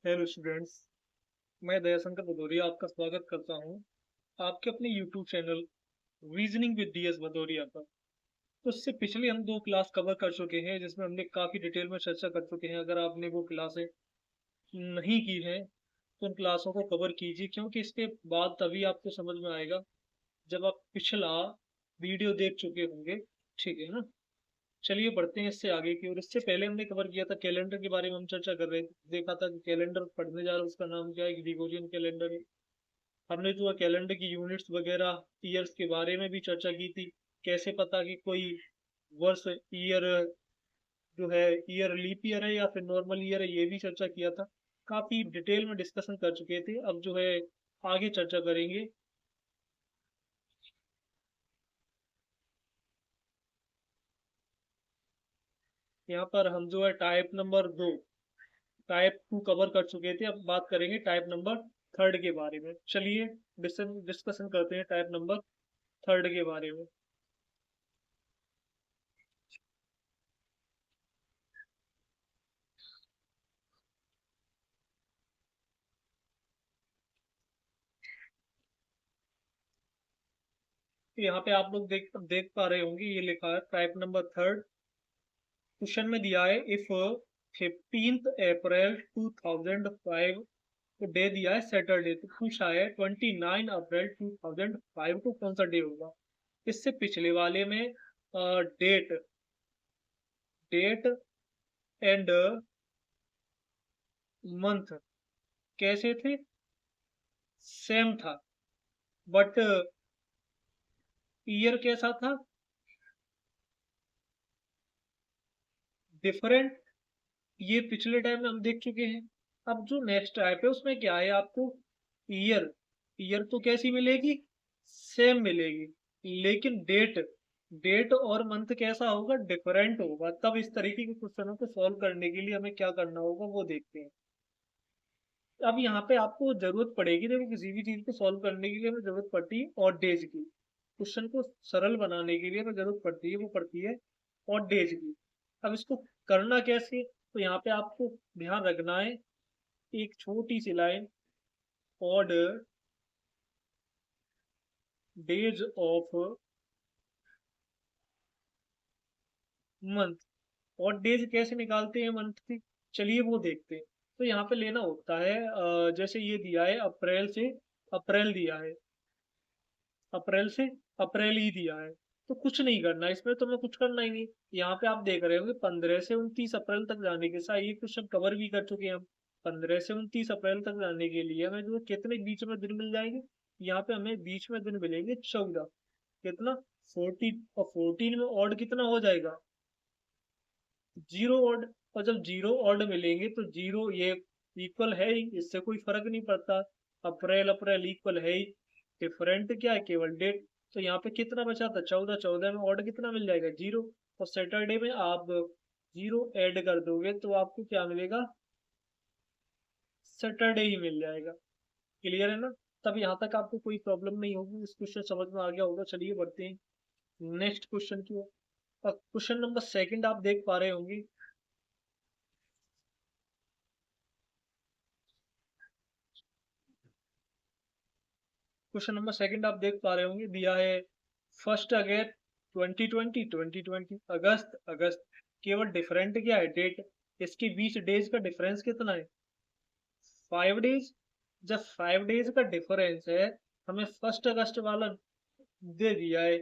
Hello students, मैं दयाशंकर भदौरिया आपका स्वागत करता हूं आपके अपने YouTube channel reasoning with DS Bhadauria पर। तो इससे पिछले हम 2 क्लास कवर कर चुके हैं जिसमें हमने काफ़ी डिटेल में चर्चा कर चुके हैं। अगर आपने वो क्लासें नहीं की हैं तो उन क्लासों को कवर कीजिए, क्योंकि इसके बाद तभी आपको समझ में आएगा जब आप पिछला वीडियो देख चुके होंगे। ठीक है ना। चलिए बढ़ते हैं इससे आगे की ओर। इससे पहले हमने कवर किया था कैलेंडर के बारे में, हम चर्चा कर रहे थे। देखा था कि कैलेंडर पढ़ने जा रहा है, उसका नाम क्या है, ग्रिगोरियन कैलेंडर है। हमने जो कैलेंडर की यूनिट्स वगैरह ईयर्स के बारे में भी चर्चा की थी। कैसे पता कि कोई वर्ष ईयर जो है ईयर लीप ईयर है या फिर नॉर्मल ईयर है, ये भी चर्चा किया था। काफी डिटेल में डिस्कशन कर चुके थे। अब जो है आगे चर्चा करेंगे। यहाँ पर हम जो है टाइप 2 कवर कर चुके थे। अब बात करेंगे टाइप नंबर 3 के बारे में। चलिए डिस्कशन करते हैं टाइप नंबर 3 के बारे में। तो यहाँ पे आप लोग देख देख पा रहे होंगे, ये लिखा है टाइप नंबर 3। क्वेश्चन में दिया है इफ 15 अप्रैल 2005 को डे दिया है सैटरडे, तो पूछा है 29 अप्रैल 2005 को कौन सा डे होगा। इससे पिछले वाले में डेट डेट एंड मंथ कैसे थे, सेम था। बट ईयर कैसा था, डिफरेंट। ये पिछले टाइम में हम देख चुके हैं। अब जो नेक्स्ट टाइप है उसमें क्या है, आपको ईयर ईयर तो कैसी मिलेगी, सेम मिलेगी। लेकिन डेट डेट और मंथ कैसा होगा, डिफरेंट होगा। तब इस तरीके के क्वेश्चनों को सॉल्व करने के लिए हमें क्या करना होगा वो देखते हैं। अब यहाँ पे आपको जरूरत पड़ेगी, देखो किसी भी चीज को सॉल्व करने के लिए हमें जरूरत पड़ती है और डेज की। क्वेश्चन को सरल बनाने के लिए हमें जरूरत पड़ती है, वो पड़ती है और डेज की। अब इसको करना कैसे, तो यहाँ पे आपको ध्यान रखना है, एक छोटी सी line, odd days of month. और डेज कैसे निकालते हैं मंथ की, चलिए वो देखते हैं। तो यहाँ पे लेना होता है जैसे ये दिया है अप्रैल से अप्रैल दिया है, अप्रैल से अप्रैल ही दिया है। तो कुछ नहीं करना इसमें, तो मैं कुछ करना ही नहीं। यहाँ पे आप देख रहे होंगे 15 से 29 अप्रैल तक जाने के साथ ये क्वेश्चन कवर भी कर चुके हैं हम। 15 से 29 अप्रैल तक जाने के लिए हमें जो कितने बीच में दिन मिल जाएंगे, यहाँ पे हमें बीच में दिन मिलेंगे 14। कितना, 14। और 14 में ऑड कितना हो जाएगा, जीरो ऑड। और जब जीरो ऑड मिलेंगे तो जीरो ये इक्वल है ही, इससे कोई फर्क नहीं पड़ता। अप्रैल अप्रैल इक्वल है ही, डिफरेंट क्या है, केवल डेट। तो यहाँ पे कितना बचा था, 14। 14 में ऑड कितना मिल जाएगा, जीरो। और सैटरडे में आप जीरो ऐड कर दोगे तो आपको क्या मिलेगा, सैटरडे ही मिल जाएगा। क्लियर है ना। तब यहाँ तक आपको कोई प्रॉब्लम नहीं होगी, इस क्वेश्चन समझ में आ गया होगा। चलिए बढ़ते हैं नेक्स्ट क्वेश्चन की ओर। क्वेश्चन नंबर 2 आप देख पा रहे होंगे। क्वेश्चन नंबर 2 आप देख पा रहे होंगे, दिया है 1 अगस्त 2020 2020 अगस्त अगस्त। केवल डिफरेंट क्या है, डेट। इसके बीच डेज का डिफरेंस कितना है, 5 डेज। जब 5 डेज का डिफरेंस है, हमें 1 अगस्त वाला दे दिया है,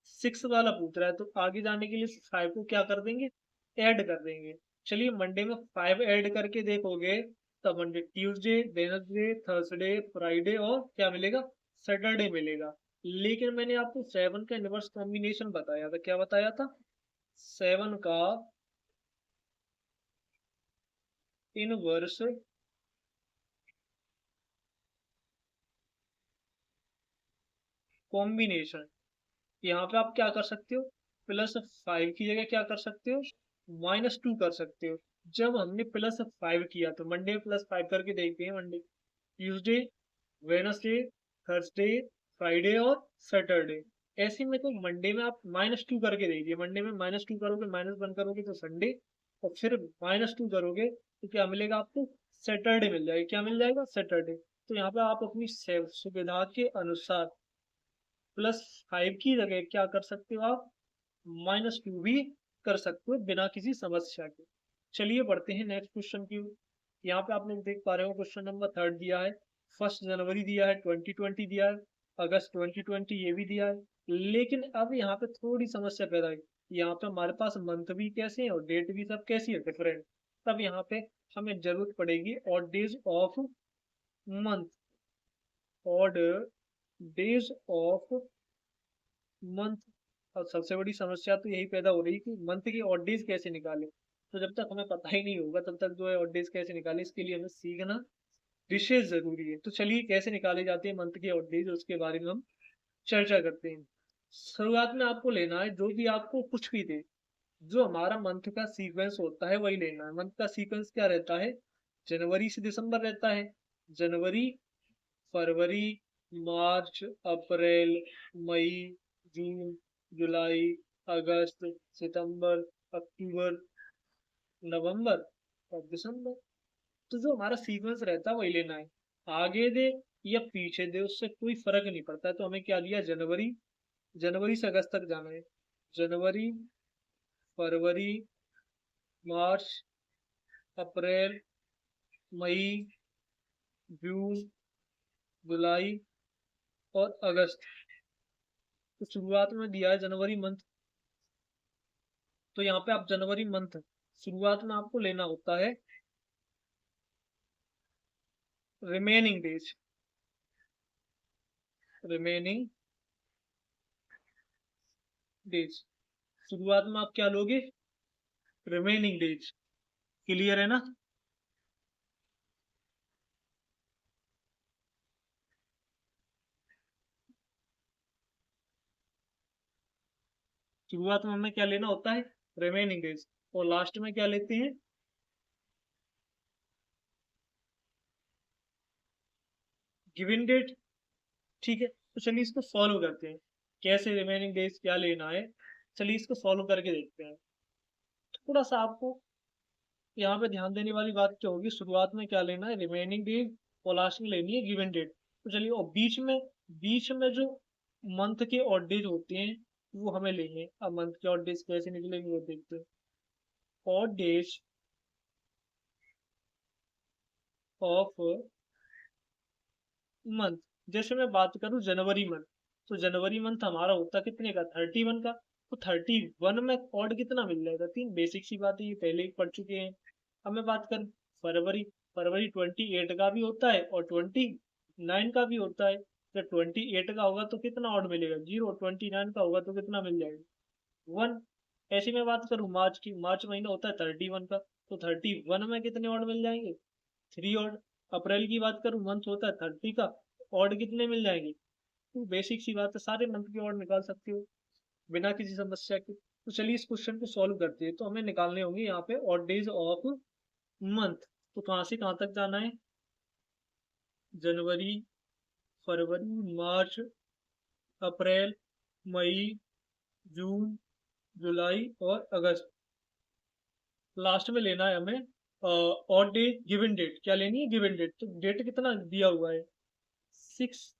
6 वाला पूछ रहा है, तो आगे जाने के लिए 5 को क्या कर देंगे, ऐड कर देंगे। चलिए मंडे में 5 ऐड करके देखोगे, तब Monday Tuesday Wednesday Thursday Friday और क्या मिलेगा, सैटरडे मिलेगा। लेकिन मैंने आपको 7 का इनवर्स कॉम्बिनेशन बताया था, क्या बताया था, 7 का इनवर्स कॉम्बिनेशन। यहाँ पे आप क्या कर सकते हो, +5 की जगह क्या कर सकते हो, -2 कर सकते हो। जब हमने +5 किया तो मंडे में +5 करके देखते हैं, Monday Tuesday Wednesday Thursday Friday और सैटरडे। ऐसे में तो मंडे में आप -2 करके देखिए, मंडे में -2 करोगे, -1 करोगे तो संडे, और फिर -2 करोगे तो क्या मिलेगा आपको, सैटरडे मिल जाएगा। क्या मिल जाएगा? सैटरडे। तो यहाँ पे आप अपनी सुविधा के अनुसार +5 की जगह क्या कर सकते हो आप? -2 भी कर सकते हो बिना किसी समस्या के। चलिए बढ़ते हैं नेक्स्ट क्वेश्चन की ओर। यहाँ पे आप लोग देख पा रहे हो क्वेश्चन नंबर 3 दिया है, 1 जनवरी दिया है, 2020 दिया है, अगस्त 2020 ये भी दिया है। लेकिन अब यहाँ पे थोड़ी समस्या पैदा हुई। यहाँ पे हमारे पास मंथ भी कैसे हैं और डेट भी सब कैसी है? डिफरेंट। तब यहाँ पे हमें जरूरत पड़ेगी odd days of month. Odd days of month. और सबसे बड़ी समस्या तो यही पैदा हो रही है कि मंथ की ऑड डेज कैसे निकालें। तो जब तक हमें पता ही नहीं होगा तब तक जो है ऑड डेज कैसे निकालें, इसके लिए हमें सीखना विशेष जरूरी है। तो चलिए कैसे निकाले जाते हैं मंथ की ऑड डेज उसके बारे में हम चर्चा करते हैं। शुरुआत में आपको लेना है जो भी आपको कुछ भी दे, जो हमारा मंथ का सीक्वेंस होता है वही लेना है। मंथ का सीक्वेंस क्या रहता है? जनवरी से दिसंबर रहता है। जनवरी, फरवरी, मार्च, अप्रैल, मई, जून, जुलाई, अगस्त, सितंबर, अक्टूबर, नवंबर और दिसंबर। तो जो हमारा सीक्वेंस रहता है वही लेना है। आगे दे या पीछे दे उससे कोई फर्क नहीं पड़ता। तो हमें क्या लिया? जनवरी। जनवरी से अगस्त तक जाना है। जनवरी, फरवरी, मार्च, अप्रैल, मई, जून, जुलाई और अगस्त। तो शुरुआत में दिया है जनवरी मंथ। तो यहाँ पे आप जनवरी मंथ शुरुआत में आपको लेना होता है रिमेनिंग डेज। रिमेनिंग डेज शुरुआत में आप क्या लोगे? Remaining days. क्लियर है ना? शुरुआत में हमें क्या लेना होता है? Remaining days. और लास्ट में क्या लेते हैं? Given date. ठीक है, तो चलिए इसको सॉल्व करते हैं। कैसे रिमेनिंग डेज क्या लेना है, चलिए इसको सॉल्व करके देखते हैं। थोड़ा सा आपको यहाँ पे ध्यान देने वाली बात क्या होगी? शुरुआत में क्या लेना है? Remaining days. और लास्ट में लेनी है गिवन डेट। तो चलिए, और बीच में जो मंथ के ऑड डेज होते हैं वो हमें लेंगे। अब मंथ के ऑड डेज कैसे निकलेंगे वो देखते हैं। Odd days of month. जैसे मैं बात करूं जनवरी मंथ, तो जनवरी मंथ हमारा होता कितने का? 31 का। तो 31 में ऑड कितना मिल जाएगा? 3। बेसिक सी बात है, ये पहले ही पढ़ चुके हैं। अब मैं बात करूं फरवरी। फरवरी 28 का भी होता है और 29 का भी होता है। जब 28 का होगा तो कितना ऑड मिलेगा? 0। 29 का होगा तो कितना मिल जाएगा? 1। ऐसी मैं बात करूं मार्च की। मार्च महीना होता है 31 का, तो 31 में कितने ऑड मिल जाएंगे? 3 ऑड। अप्रैल की बात करूं मंथ होता है 30 का, ऑड कितने मिल जाएंगे? तो बेसिक सी बात है, सारे मंथ के ऑड निकाल सकते हो बिना किसी समस्या के। तो चलिए इस क्वेश्चन को सॉल्व करते हैं। तो हमें निकालने होंगे यहाँ पे ऑड डेज ऑफ मंथ। तो कहाँ से कहाँ तक जाना है? जनवरी, फरवरी, मार्च, अप्रैल, मई, जून, जुलाई और अगस्त। लास्ट में लेना है हमें ऑड डे गिवन डेट। क्या लेनी है? Given date. तो डेट कितना दिया हुआ है? 6।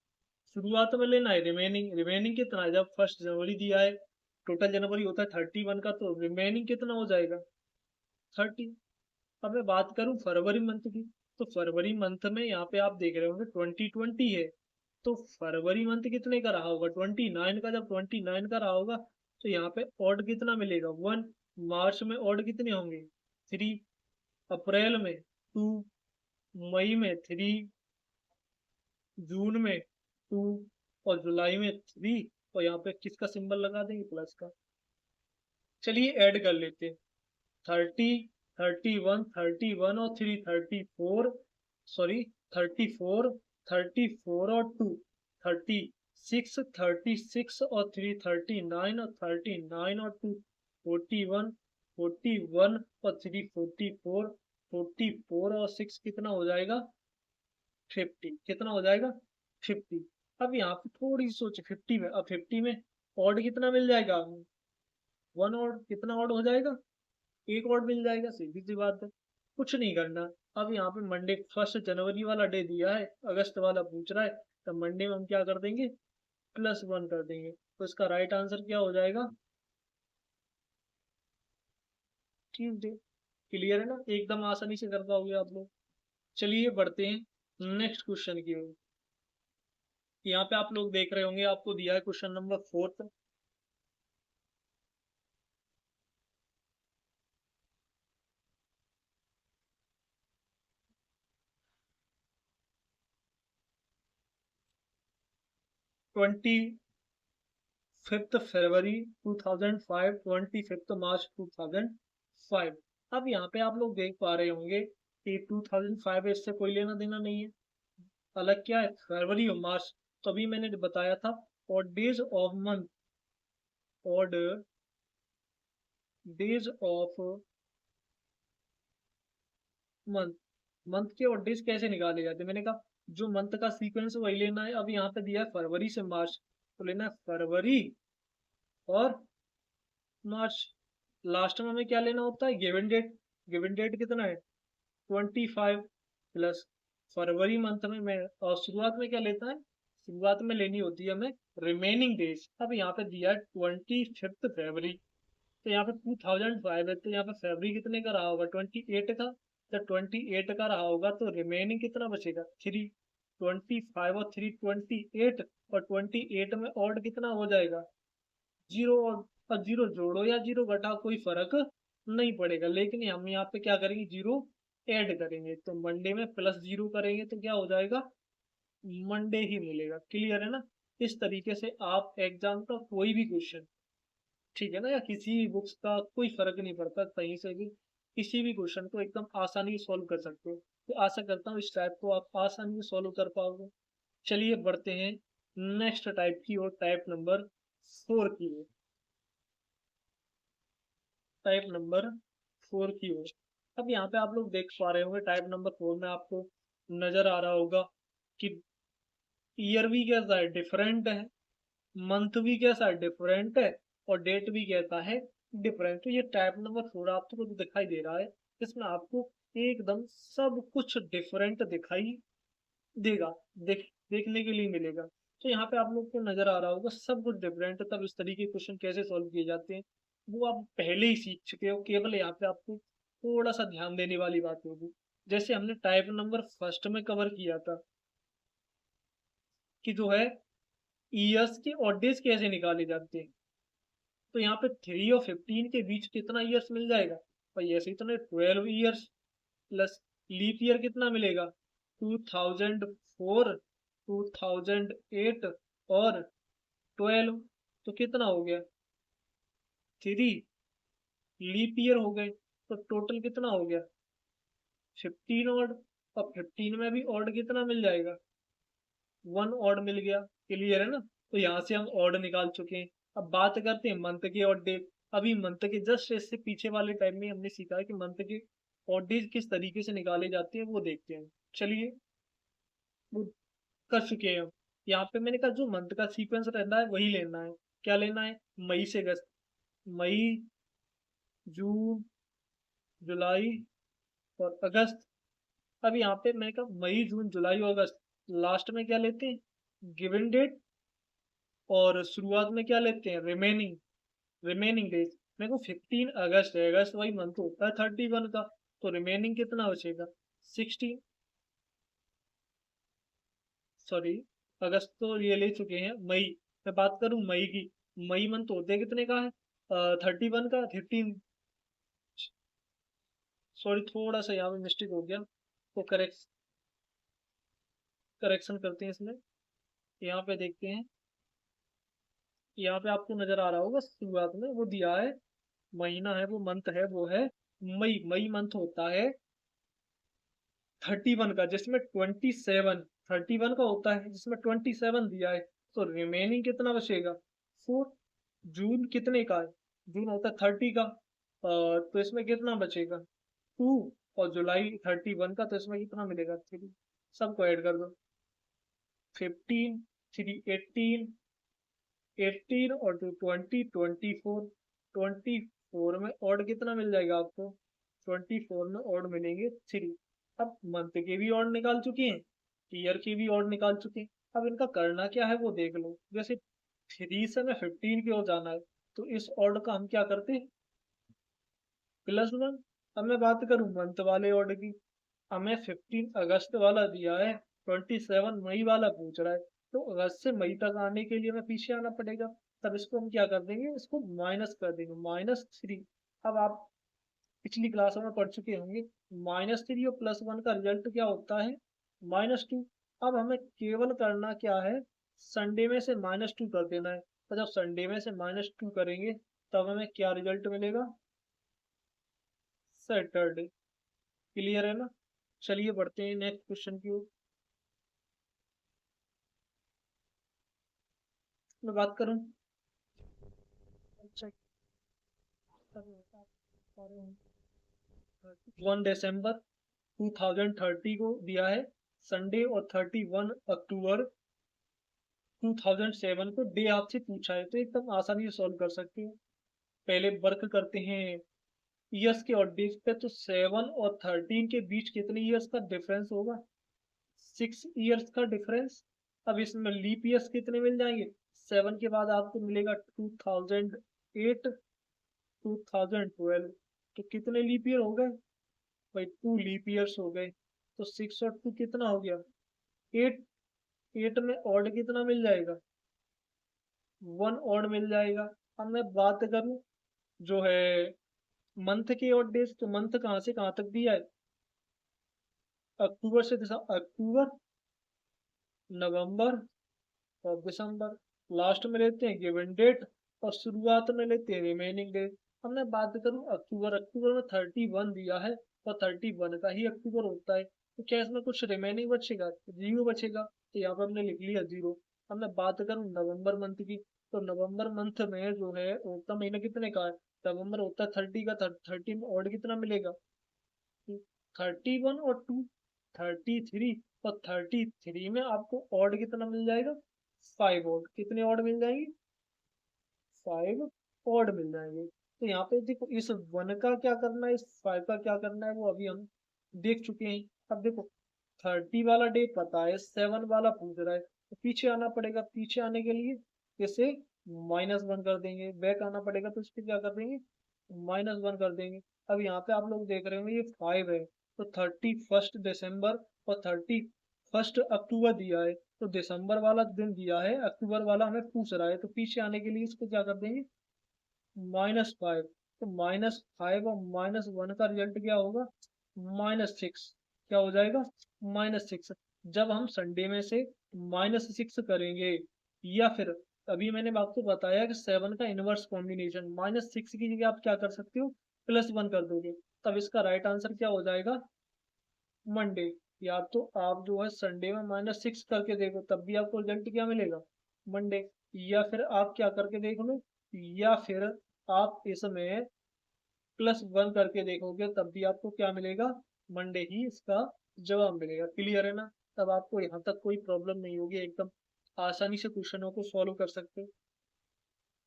शुरुआत में लेना है रिमेनिंग। रिमेनिंग कितना है? जब 1 जनवरी दिया है, टोटल जनवरी होता है 31 का, तो रिमेनिंग कितना हो जाएगा? 30। अब मैं बात करूं फरवरी मंथ की, तो फरवरी मंथ में यहाँ पे आप देख रहे होंगे 2020 है। तो फरवरी मंथ कितने का रहा होगा? 29 का। जब 29 का रहा होगा तो यहाँ पे ऑड कितना मिलेगा? 1। मार्च में ऑड कितने होंगे? 3। अप्रैल में 2। मई में 3। जून में 2। और जुलाई में 3। और यहाँ पे किसका सिंबल लगा देंगे? प्लस का। चलिए ऐड कर लेते हैं। 30, 31, 31 और 3 34। सॉरी, 34। 34 और 2 36। 36 और 3 39 और 39 और 2 41। 41 और 3 44। 44 और 6 कितना हो जाएगा? 50। कितना हो जाएगा? 50। अब यहाँ पे थोड़ी सी सोचे 50 में। अब 50 में ऑड कितना मिल जाएगा? 1 ऑड। कितना ऑड हो जाएगा? 1 ऑड मिल जाएगा। सीधी सी बात है, कुछ नहीं करना। अब यहाँ पे मंडे 1 जनवरी वाला डे दिया है, अगस्त वाला पूछ रहा है, तो मंडे में हम क्या कर देंगे, +1 कर देंगे। तो इसका राइट आंसर क्या हो जाएगा, ट्यूसडे। क्लियर है ना, एकदम आसानी से कर पाओगे आप लोग। चलिए बढ़ते हैं नेक्स्ट क्वेश्चन की ओर। यहाँ पे आप लोग देख रहे होंगे, आपको दिया है क्वेश्चन नंबर 4। 25 फरवरी 2005, 25 मार्च 2005। अब यहाँ पे आप लोग देख पा रहे होंगे कि 2005 इससे कोई लेना देना नहीं है, अलग क्या है, फरवरी और मार्च। तो अभी मैंने बताया था, और डेज ऑफ मंथ, और डेज ऑफ मंथ, मंथ के और डेज कैसे निकाले जाते हैं, मैंने कहा जो मंथ का सीक्वेंस वही लेना है। अब यहाँ पे दिया है फरवरी से मार्च, तो लेना है फरवरी और मार्च। लास्ट में हमें क्या लेना होता है, गिवन डेट। गिवन डेट कितना है, 25 प्लस फरवरी मंथ में मैं, और शुरुआत में क्या लेता है, शुरुआत में लेनी होती है हमें रिमेनिंग डेज। अब यहाँ पे दिया है 25 फरवरी, तो यहाँ पे 2005 है, तो यहाँ पे फरवरी कितने का रहा होगा, 28 का। जब 28 का रहा होगा तो रिमेनिंग कितना बचेगा, 3। 25 और 3 28, और 28 में ऑड कितना हो जाएगा, 0। और 0 जोड़ो या 0 घटाओ कोई फर्क नहीं पड़ेगा, लेकिन हम यहाँ पे क्या करेंगे, 0 ऐड करेंगे। तो मंडे में +0 करेंगे तो क्या हो जाएगा, मंडे ही मिलेगा। क्लियर है ना। इस तरीके से आप एग्जाम का कोई भी क्वेश्चन, ठीक है ना, या किसी भी बुक्स का कोई फर्क नहीं पड़ता, कहीं से भी किसी भी क्वेश्चन को एकदम आसानी से सॉल्व कर सकते हो। तो आशा करता हूँ इस टाइप को आप आसानी से सॉल्व कर पाओगे। चलिए बढ़ते हैं नेक्स्ट टाइप की, और टाइप नंबर 4 की ओर। टाइप नंबर 4 की ओर। अब यहाँ पे आप लोग देख पा रहे होंगे, टाइप नंबर 4 में आपको नजर आ रहा होगा कि ईयर भी कैसा है, डिफरेंट है, मंथ भी कैसा है, डिफरेंट है, और डेट भी कहता है डिफरेंट। तो ये टाइप नंबर 4 आपको जो दिखाई दे रहा है, इसमें आपको एकदम सब कुछ डिफरेंट दिखाई देगा, देखने के लिए मिलेगा। तो यहाँ पे आप लोग को नजर आ रहा होगा सब कुछ डिफरेंट है, तब इस तरीके के क्वेश्चन कैसे सॉल्व किए जाते हैं वो आप पहले ही सीख चुके हो। केवल यहाँ पे आपको थोड़ा सा ध्यान देने वाली बात होगी। जैसे हमने टाइप नंबर फर्स्ट में कवर किया था कि जो है ईयर्स के ऑड डेज कैसे निकाले जाते हैं, तो यहाँ पे 3 और 15 के बीच कितना ईयर्स मिल जाएगा, भाई ऐसे ही तो नहीं, 12 ईयर्स प्लस लीप ईयर कितना मिलेगा, 2004, 2008 और 12। तो कितना हो गया, 3 लीप ईयर हो गए, तो टोटल कितना हो गया, 15 ऑड। और 15 में भी ऑड कितना मिल जाएगा, 1 ऑड मिल गया। क्लियर है ना। तो यहाँ से हम ऑड निकाल चुके हैं। अब बात करते हैं मंथ के ऑड डे। अभी मंथ के जस्ट इससे पीछे वाले टाइम में हमने सीखा है कि मंथ के ऑड डेज किस तरीके से निकाले जाते हैं, वो देखते हैं। चलिए वो कर चुके हैं हम। यहाँ पे मैंने कहा जो मंथ का सीक्वेंस रहना है वही लेना है। क्या लेना है, मई से अगस्त, मई, जून, जुलाई और अगस्त। अब यहाँ पे मैंने कहा मई, जून, जुलाई और अगस्त, लास्ट में क्या लेते हैं, गिवन डेट, और शुरुआत में क्या लेते हैं, रिमेनिंग, रिमेनिंग डेज। मेरे को 15 अगस्त है, अगस्त वही मंथ होता है 31 का, तो रिमेनिंग कितना बचेगा, 16। सॉरी, अगस्त तो ये ले चुके हैं, मई। मैं बात करूं मई की, मई मंथ होते कितने का है, 31 का, 15। सॉरी, थोड़ा सा यहाँ पे मिस्टेक हो गया, तो करेक्शन करते हैं इसमें। यहाँ पे देखते हैं, यहाँ पे आपको नजर आ रहा होगा शुरुआत में वो दिया है, महीना है, वो मंथ है, वो है मई। मई मंथ होता है 31 का, जिसमें 27, 31 का होता है जिसमें 27 दिया है। तो रिमेनिंग कितना बचेगा, 4। जून कितने का है, जून होता है 30 का, तो इसमें कितना बचेगा, 2। और जुलाई 31 का, तो इसमें कितना मिलेगा, 3। सबको ऐड कर दो, 15, 3 18, 18 और 2 20, 24। 24 में ऑड कितना मिल जाएगा आपको, 24 में ऑड मिलेंगे 3। अब मंथ के भी ऑड निकाल चुके हैं, ईयर के भी ऑड निकाल चुके हैं। अब इनका करना क्या है वो देख लो। जैसे 3 से हमें 15 की ओर जाना है, तो इस ऑड का हम क्या करते हैं, +1। अब मैं बात करूं मंथ वाले ऑर्डर की, हमें 15 अगस्त वाला दिया है, 27 मई वाला पूछ रहा है, तो अगस्त से मई तक आने के लिए हमें पीछे आना पड़ेगा। तब इसको हम क्या कर देंगे, इसको माइनस कर देंगे, -3। अब आप पिछली क्लासों में पढ़ चुके होंगे, -3 और +1 का रिजल्ट क्या होता है, -2। अब हमें केवल करना क्या है, संडे में से -2 कर देना है। तो जब संडे में से -2 करेंगे तब हमें क्या रिजल्ट मिलेगा, सैटरडे। क्लियर है ना। चलिए बढ़ते हैं नेक्स्ट क्वेश्चन की ओर। मैं बात करूं, अच्छा 1 दिसंबर 2030 को दिया है संडे, और 31 अक्टूबर 2007 को डे आपसे पूछा है, तो एकदम आसानी से सॉल्व कर सकते हो। पहले वर्क करते हैं ईयर्स के और डेज पे, तो 7 और 13 के बीच कितने ईयर्स का डिफरेंस होगा, 6 ईयर्स का डिफरेंस। अब इसमें लीप ईयर्स कितने मिल जाएंगे, 7 के बाद आपको मिलेगा 2008, 2012, तो कितने लीप ईयर हो गए भाई, 2 लीप ईयर्स हो गए। तो 6 और 2 कितना हो गया, 8। 8 में ऑड कितना मिल जाएगा, 1 ऑड मिल जाएगा। अब मैं बात करूं जो है मंथ के ऑड डेज, तो मंथ कहाँ से कहाँ तक दिया है, अक्टूबर से दिसंबर, अक्टूबर, नवंबर और दिसंबर। लास्ट में लेते हैं गिवन डेट, और शुरुआत में लेते हैं रिमेनिंग डेट। अब मैं बात करूं अक्टूबर, अक्टूबर में 31 दिया है, और 31 का ही अक्टूबर होता है, तो क्या इसमें कुछ रिमेनिंग बचेगा, 0 बचेगा, तो यहाँ पर हमने लिख लिया 0। अब मैं बात करूं नवंबर मंथ की, तो नवंबर मंथ में जो है उसका महीना कितने का है, नवंबर होता है 30 का, 30 में और कितना मिलेगा, 31 और 2, 33, और 33 में आपको ऑड कितना मिल जाएगा, 5 ऑड। कितने ऑड मिल जाएंगे, 5 ऑड मिल जाएंगे। तो यहाँ पे देखो इस 1 का क्या करना है, इस 5 का क्या करना है, वो अभी हम देख चुके हैं। अब देखो 30 वाला डे पता है, 7 वाला पूछ रहा है, तो पीछे आना पड़ेगा। पीछे आने के लिए इसे -1 कर देंगे, बैक आना पड़ेगा, तो इसको क्या कर देंगे, -1 कर देंगे। अब यहाँ पे आप लोग देख रहे होंगे ये 5 है, तो 31 दिसंबर और 31 अक्टूबर दिया है, तो दिसंबर वाला दिन दिया है, अक्टूबर वाला हमें पूछ रहा है, तो पीछे आने के लिए इसको क्या कर देंगे, -5। तो -5 और -1 का रिजल्ट क्या होगा, -6। क्या हो जाएगा, -6। जब हम संडे में से -6 करेंगे, या फिर अभी मैंने आपको बताया कि 7 का इनवर्स कॉम्बिनेशन, -6 की जगह आप क्या कर सकते हो, +1 कर दोगे। तब इसका राइट आंसर क्या हो जाएगा, मंडे। या तो आप जो है संडे में -6 करके देखो, तब भी आपको रिजल्ट क्या मिलेगा, मंडे। या फिर आप क्या करके देख लो, या फिर आप इसमें +1 करके देखोगे, तब भी आपको क्या मिलेगा, मंडे ही इसका जवाब मिलेगा। क्लियर है ना। तब आपको यहाँ तक कोई प्रॉब्लम नहीं होगी, एकदम आसानी से क्वेश्चनों को सॉल्व कर सकते हो।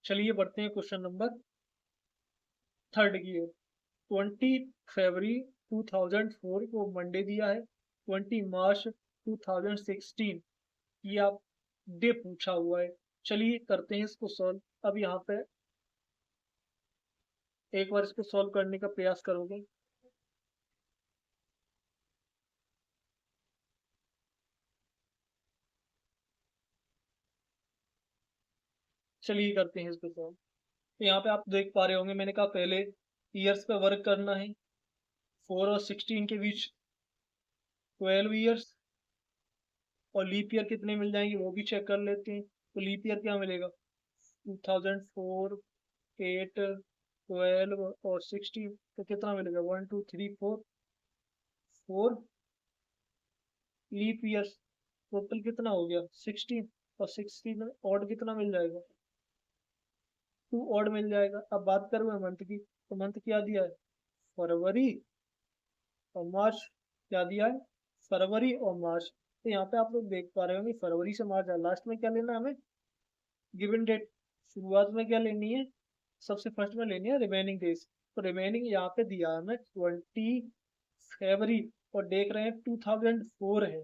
चलिए बढ़ते हैं क्वेश्चन नंबर थर्ड की ओर। 20 फरवरी 2004 को मंडे दिया है, 20 मार्च 2016 ये आप डे पूछा हुआ है। चलिए करते हैं इसको सॉल्व। अब यहाँ पे एक बार इसको सॉल्व करने का प्रयास करोगे, चलिए करते हैं इसको सॉल्व। तो यहाँ पे आप देख पा रहे होंगे, मैंने कहा पहले ईयर्स पे वर्क करना है। 4 और 16 के बीच 12 ईयर्स, और लीप ईयर कितने मिल जाएंगे वो भी चेक कर लेते हैं। तो लीप ईयर क्या मिलेगा, 2004, 8, 12 और 16, तो कितना मिलेगा, 1 2 3 4, 4 लीप ईयर्स। टोटल कितना हो गया, 16, और 16 में ऑड कितना मिल जाएगा, 2 ऑड मिल जाएगा। अब बात करूँ मैं मंथ की, तो मंथ क्या दिया है, फरवरी और मार्च। क्या दिया है, फरवरी और मार्च। तो यहाँ पे आप लोग देख पा रहे होंगे फरवरी से मार्च है, लास्ट में क्या लेना है हमें, गिवन डेट। शुरुआत में क्या लेनी है, सबसे फर्स्ट में लेनी है रिमेनिंग डेज। तो रिमेनिंग यहाँ पे दिया है हमें 20 फरवरी और देख रहे हैं 2004 है,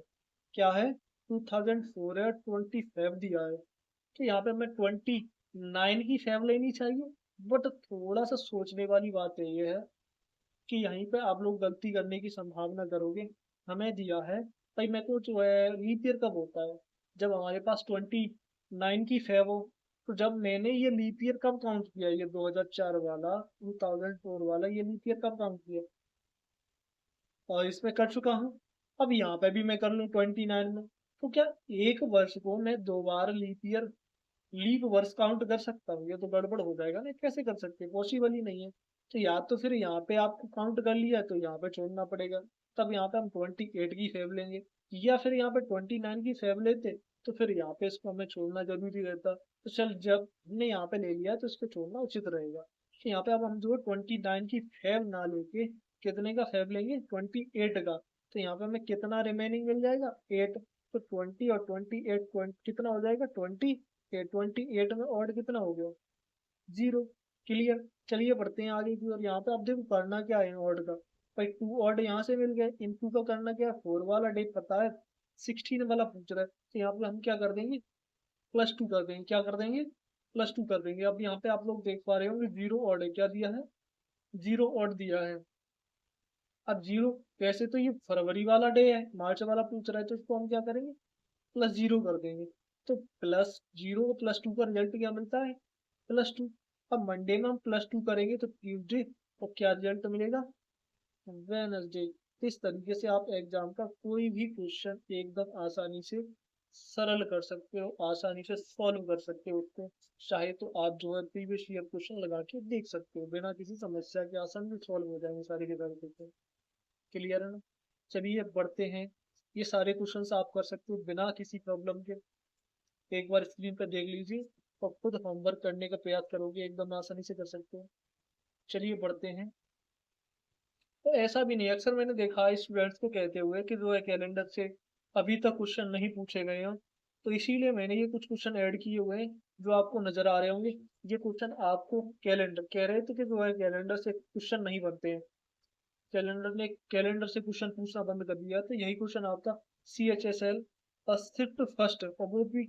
क्या है 2004 है, 25 दिया है। तो यहाँ पे हमें 29 की फेब लेनी चाहिए। बट थोड़ा सा सोचने वाली बात ये है कि यहीं पे आप लोग गलती करने की संभावना करोगे। हमें दिया है भाई, मेरे को जो है लीप ईयर कब होता है, जब हमारे पास 29 की फेब हो। तो जब मैंने ये लीप ईयर कब काउंट किया, ये 2004 वाला 2004 वाला ये लीप ईयर कब काउंट किया, और इसमें कर चुका हूँ। अब यहाँ पे भी मैं कर लूँ 29 में। तो क्या एक वर्ष को मैं 2 बार लीप वर्ष काउंट कर सकता हूँ? ये तो गड़बड़ हो जाएगा ना, कैसे कर सकते हैं, पॉसिबल ही नहीं है। तो या तो फिर यहाँ पे आपको काउंट कर लिया तो यहाँ पे छोड़ना पड़ेगा, तब यहाँ पे हम 28 की फेब लेंगे। या फिर यहाँ पे 29 की फेब लेते तो फिर यहाँ पे इसको हमें छोड़ना जरूरी रहता। तो चल, जब हमने यहाँ पे ले लिया तो इसको छोड़ना उचित रहेगा। तो यहाँ पे अब हम जो 29 की फेब ना लेके कितने का फेब लेंगे, 28 का। तो यहाँ पे हमें कितना रिमेनिंग मिल जाएगा, 8। तो 20 और 28 कितना हो जाएगा, 20। 28 में ऑड कितना हो गया, 0। क्लियर। चलिए बढ़ते हैं आगे की। और यहाँ पे आप देखो करना क्या है ऑड का, भाई 2 ऑड यहाँ से मिल गए, इन 2 का करना क्या है, 4 वाला डे पता है, 16 वाला पूछ रहा है, तो यहाँ पे हम क्या कर देंगे, +2 कर देंगे। क्या कर देंगे, +2 कर देंगे। अब यहाँ पे आप लोग देख पा रहे होंगे 0 ऑड है, क्या दिया है, 0 ऑड दिया है। अब 0, वैसे तो ये फरवरी वाला डे है, मार्च वाला पूछ रहा है, तो इसको हम क्या करेंगे, +0 कर देंगे। तो +0 और +2 का रिजल्ट क्या मिलता है, +2। अब मंडे में हम +2 करेंगे तो ट्यूसडे, और क्या रिजल्ट मिलेगा, वेनसडे। इस तरीके से आप एग्जाम का कोई भी क्वेश्चन एकदम आसानी से सरल कर सकते हो, आसानी से सॉल्व कर सकते हो उसको। चाहे तो आप जो है प्रीवियस ईयर क्वेश्चन लगा के देख सकते हो, बिना किसी समस्या के आसानी से सॉल्व हो जाएंगे सारे के सारे क्वेश्चन। क्लियर है ना। चलिए बढ़ते हैं। ये सारे क्वेश्चन आप कर सकते हो बिना किसी प्रॉब्लम के। एक बार स्क्रीन पर देख लीजिए और खुद होमवर्क करने का प्रयास करोगे, एकदम आसानी से कर सकते हो। चलिए बढ़ते हैं। तो ऐसा भी नहीं, अक्सर मैंने देखा है स्टूडेंट्स को कहते हुए कि जो है कैलेंडर से अभी तक क्वेश्चन नहीं पूछे गए हैं। तो इसीलिए मैंने ये कुछ क्वेश्चन ऐड किए हुए हैं जो आपको नजर आ रहे होंगे। ये क्वेश्चन आपको कैलेंडर कह रहे थे कि जो है कैलेंडर से क्वेश्चन नहीं बनते हैं, कैलेंडर ने कैलेंडर से क्वेश्चन पूछना बंद कर दिया। तो यही क्वेश्चन आपका CHSL शिफ्ट फर्स्ट, और वो भी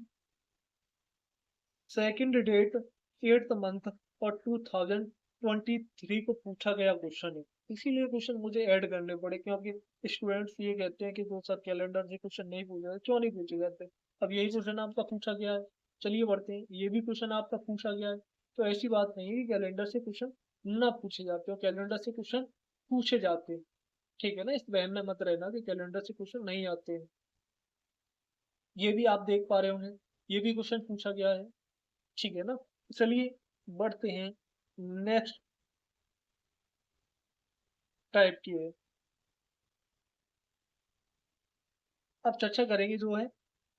सेकंड डेट 8th मंथ और 2023 को पूछा गया क्वेश्चन है। इसीलिए क्वेश्चन मुझे ऐड करने पड़े, क्योंकि स्टूडेंट्स ये कहते हैं कि दो सर कैलेंडर से क्वेश्चन नहीं पूछे जाते, क्यों नहीं पूछे जाते। अब यही क्वेश्चन आपका पूछा गया है। चलिए बढ़ते हैं, ये भी क्वेश्चन आपका पूछा गया है। तो ऐसी बात नहीं है कि कैलेंडर से क्वेश्चन ना पूछे जाते हो, कैलेंडर से क्वेश्चन पूछे जाते हैं। ठीक है ना, इस वहम में मत रहना कि कैलेंडर से क्वेश्चन नहीं आते हैं। ये भी आप देख पा रहे होंगे, ये भी क्वेश्चन पूछा गया है। ठीक है ना। चलिए बढ़ते हैं, नेक्स्ट टाइप की है। अब चर्चा करेंगे जो है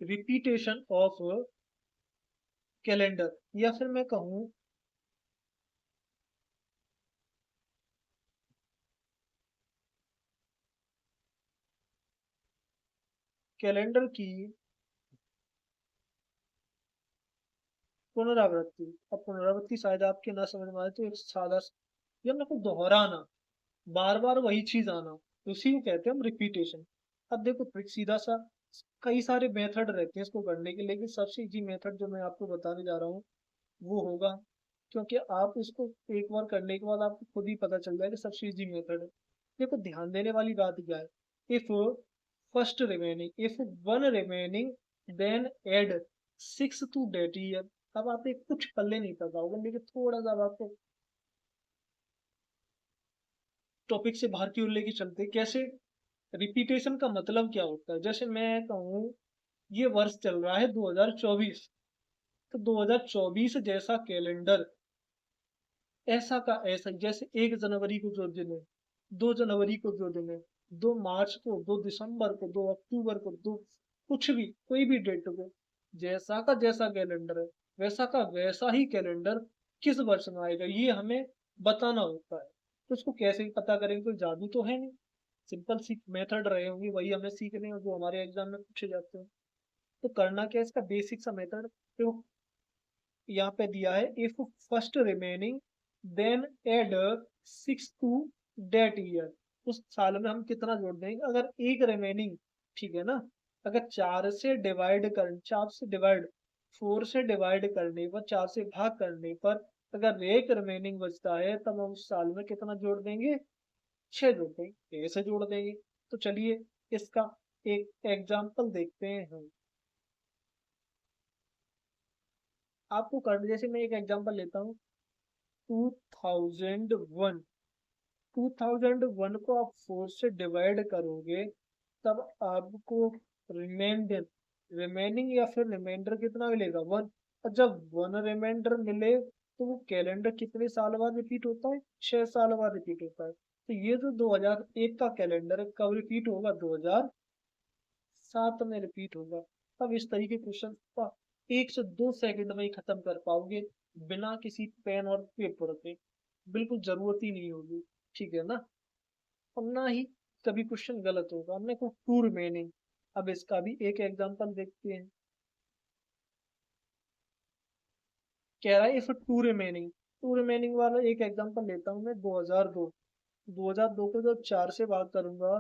रिपीटेशन ऑफ कैलेंडर, या फिर मैं कहूँ कैलेंडर की पुनरावृत्ति। अब पुनरावृत्ति शायद आपके ना समझ में आए तो एक सादा या मैं को दोहराना, बार बार वही चीज आना, उसी को कहते हैं हम रिपीटेशन। अब देखो सीधा सा, कई सारे मेथड रहते हैं इसको करने के, लेकिन सबसे इजी मेथड जो मैं आपको बताने जा रहा हूँ वो होगा, क्योंकि आप इसको एक बार करने के बाद आपको खुद ही पता चल जाएगा सबसे इजी मेथड है। देखो ध्यान देने वाली बात क्या है, if first remaining, if one remaining, then add 6 to date year. अब आप एक कुछ पल्ले नहीं पता होगा, लेकिन थोड़ा सा अब आपको टॉपिक से बाहर की ओर लेके चलते कैसे, रिपीटेशन का मतलब क्या होता है। जैसे मैं कहूँ ये वर्ष चल रहा है 2024, तो 2024 जैसा कैलेंडर ऐसा का ऐसा, जैसे 1 जनवरी को जो दिन है, 2 जनवरी को जो दिन है, 2 मार्च को, 2 दिसंबर को, 2 अक्टूबर को, दो कुछ भी कोई भी डेट को, जैसा का जैसा कैलेंडर है वैसा का वैसा ही कैलेंडर किस वर्ष में आएगा ये हमें बताना होता है। तो उसको कैसे पता करेंगे, कोई जादू तो है नहीं, सिंपल सी मेथड रहे होंगे वही हमें सीखने हैं जो हमारे एग्जाम में पूछे जाते हैं। तो करना क्या है, इसका बेसिक सा मेथड तो यहाँ पे दिया है, if first remaining then add 6 to date year. उस साल में हम कितना जोड़ देंगे अगर एक रिमेनिंग, ठीक है ना, अगर 4 से डिवाइड 4 से डिवाइड करने पर, 4 से भाग करने पर अगर एक रिमेनिंग बचता है तब हम उस साल में कितना जोड़ देंगे, 6 जोड़ देंगे, ऐसे जोड़ देंगे। तो चलिए इसका एक एग्जाम्पल देखते हैं हम। आपको कर, जैसे मैं एक एग्जांपल लेता हूँ, 2001। 2001 को आप 4 से डिवाइड करोगे तब आपको रिमाइंडर, रिमेनिंग या फिर रिमाइंडर कितना मिलेगा, 1। और जब 1 रिमाइंडर मिले तो वो कैलेंडर कितने साल बाद रिपीट होता है, 6 साल बाद रिपीट होता है। तो ये जो 2001 का कैलेंडर है कब रिपीट होगा, 2007 में रिपीट होगा। अब इस तरीके क्वेश्चन का 1 से 2 सेकंड में ही खत्म कर पाओगे बिना किसी पेन और पेपर के, बिल्कुल जरूरत ही नहीं होगी, ठीक है ना। और ना ही कभी क्वेश्चन गलत होगा। हमने को टू रिमेनिंग, अब इसका भी एक एग्जांपल देखते हैं। कह रहा है इफ टू रिमेनिंग वाला एक एग्जांपल लेता हूँ मैं, 2002। 2002 को जब 4 से भाग करूंगा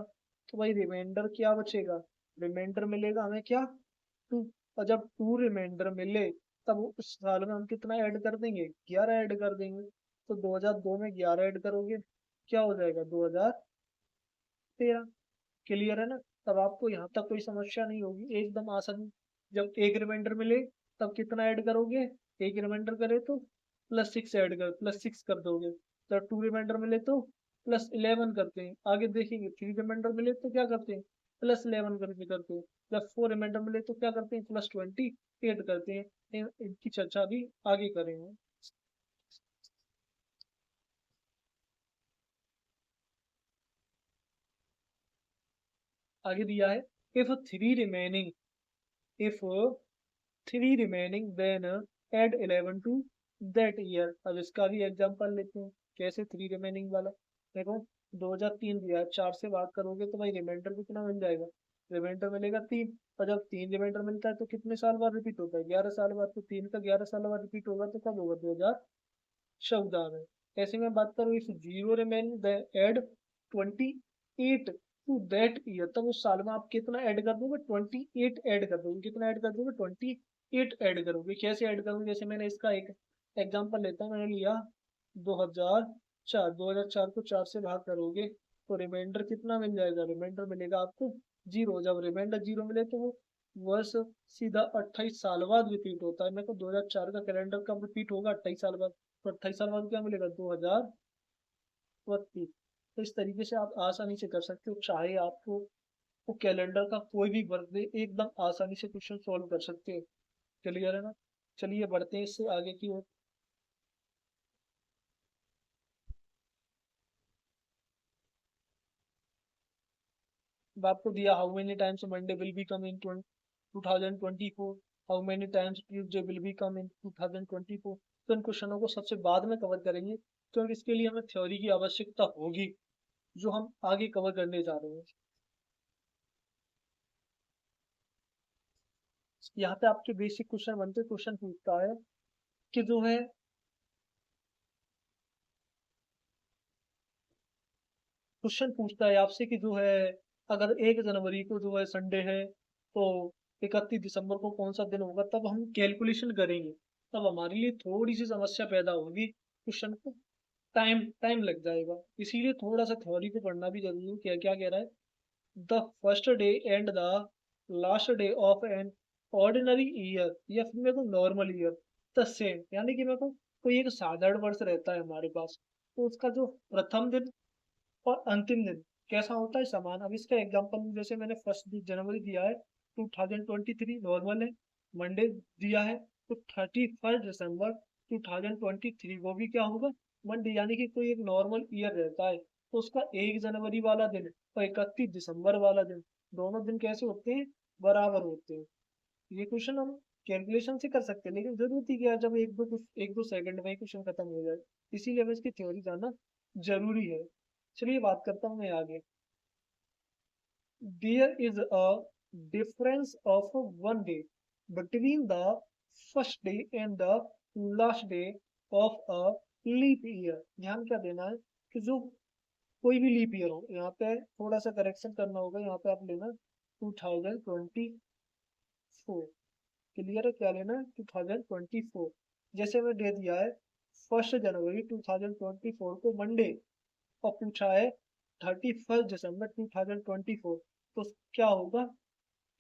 तो भाई रिमाइंडर क्या बचेगा, रिमाइंडर मिलेगा हमें क्या, 2। और जब 2 रिमाइंडर मिले तब उस साल में हम कितना ऐड कर देंगे, 11 ऐड कर देंगे। तो 2002 में 11 ऐड करोगे क्या हो जाएगा, 2013। क्लियर है ना। तब आपको यहाँ तक कोई समस्या नहीं होगी, एकदम आसान। जब एक रिमाइंडर मिले तब कितना ऐड करोगे, एक रिमाइंडर करे तो +6 कर दोगे। जब 2 रिमाइंडर मिले तो +11 करते हैं। आगे देखेंगे 3 रिमाइंडर मिले तो क्या करते हैं, +11 करके करते हैं। जब 4 रिमाइंडर मिले तो क्या करते हैं, +28 करते हैं। इनकी चर्चा भी आगे करेंगे। आगे दिया है, if three remaining if 3 remaining then add 11 to that year। अब इसका भी एग्जांपल लेते हैं, कैसे 3 remaining वाला। देखो 2003 दिया है, 4 से भाग करोगे तो भाई रिमाइंडर कितना मिल जाएगा, रिमाइंडर मिलेगा 3। और जब 3 रिमाइंडर मिलता है तो कितने साल बाद रिपीट होता है, 11 साल बाद। तो 3 का 11 साल बाद रिपीट होगा तो कब होगा, 2014 में। ऐसे में बात करूँ if 0 remain add 28 to that year, तब उस साल में आप कितना ऐड कर दोगे, 28 ऐड कर दोगे। कितना ऐड कर दोगे, 28 ऐड करोगे। कैसे ऐड करोगे, जैसे मैंने इसका एक एग्जांपल लेता हूँ, मैंने लिया 2004। 2004 को 4 से भाग करोगे तो रिमाइंडर कितना मिल जाएगा, रिमाइंडर मिलेगा आपको 0। जब रिमाइंडर 0 मिले तो वो वर्ष सीधा 28 साल बाद रिपीट होता है। मेरे को 2004 का कैलेंडर कब रिपीट होगा, 28 साल बाद। तो 28 साल बाद क्या मिलेगा, 2032। तो इस तरीके से आप आसानी से कर सकते हो, चाहे आपको वो कैलेंडर का कोई भी बर्थडे एकदम आसानी से क्वेश्चन सॉल्व कर सकते हो। क्लियर है ना। चलिए बढ़ते हैं इससे आगे की ओर। अब आपको दिया how many times Monday will be come in 2024, how many times Tuesday will be come in 2024। तो इन क्वेश्चनों को सबसे बाद में कवर करेंगे क्योंकि इसके लिए हमें थ्योरी की आवश्यकता होगी जो हम आगे कवर करने जा रहे हैं। यहाँ पे आपके बेसिक क्वेश्चन बनते, क्वेश्चन पूछता है कि जो है, क्वेश्चन पूछता है आपसे कि जो है अगर 1 जनवरी को जो है संडे है तो 31 दिसंबर को कौन सा दिन होगा, तब हम कैलकुलेशन करेंगे। तब हमारे लिए थोड़ी सी समस्या पैदा होगी, क्वेश्चन को टाइम टाइम लग जाएगा। इसीलिए थोड़ा सा थ्योरी को पढ़ना भी जरूरी है। क्या क्या कह रहा है, the first day and the last day of an ordinary year या फिर मेरे को नॉर्मल ईयर द सेम, यानी कि मेरे को कोई एक साधारण वर्ष रहता है हमारे पास, तो उसका जो प्रथम दिन और अंतिम दिन कैसा होता है, समान। अब इसका एग्जांपल जैसे मैंने 1 जनवरी दिया है, 2023 नॉर्मल है। मंडे दिया है तो 31 दिसंबर 2023 वो भी क्या होगा, मंडे। यानी कि कोई एक नॉर्मल ईयर रहता है तो उसका 1 जनवरी वाला दिन और 31 दिसंबर वाला दिन, दोनों दिन कैसे होते हैं, बराबर होते हैं। ये क्वेश्चन हम कैलकुलेशन से कर सकते हैं, लेकिन जरूरत ही क्या है जब एक दो सेकंड में क्वेश्चन खत्म हो जाए। इसीलिए हमें इसकी थ्योरी जानना जरूरी है। चलिए बात करता हूँ मैं आगे। There is a difference of 1 day between the first day and the last day of a leap year. ध्यान क्या देना है कि जो कोई भी लीप ईयर हो, यहाँ पे थोड़ा सा करेक्शन करना होगा, यहाँ पे आप लेना 2024। क्लियर है, क्या लेना है 2024। जैसे मैं दे दिया है 1 जनवरी 2024 को मंडे, और पूछा है 31 दिसंबर 2024, तो क्या होगा,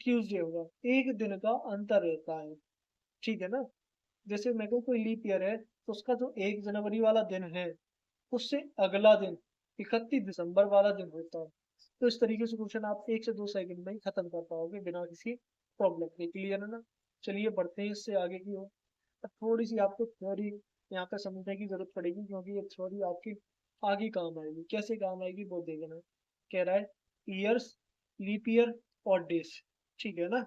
ट्यूसडे होगा। एक दिन का अंतर रहता है, ठीक है ना। जैसे मेरे को कोई लीप ईयर है तो उसका जो 1 जनवरी वाला दिन है, उससे अगला दिन 31 दिसंबर वाला दिन होता है। तो इस तरीके से क्वेश्चन आप 1 से 2 सेकंड में ही खत्म कर पाओगे बिना किसी प्रॉब्लम के। क्लियर है ना। चलिए बढ़ते हैं इससे आगे की ओर। अब थोड़ी सी आपको थ्योरी यहाँ पे समझने की जरूरत पड़ेगी, क्योंकि ये थ्योरी आपकी आगे काम आएगी। कैसे काम आएगी वो देखना। कह रहा है ईयर्स, लीप ईयर और डेज, ठीक है ना।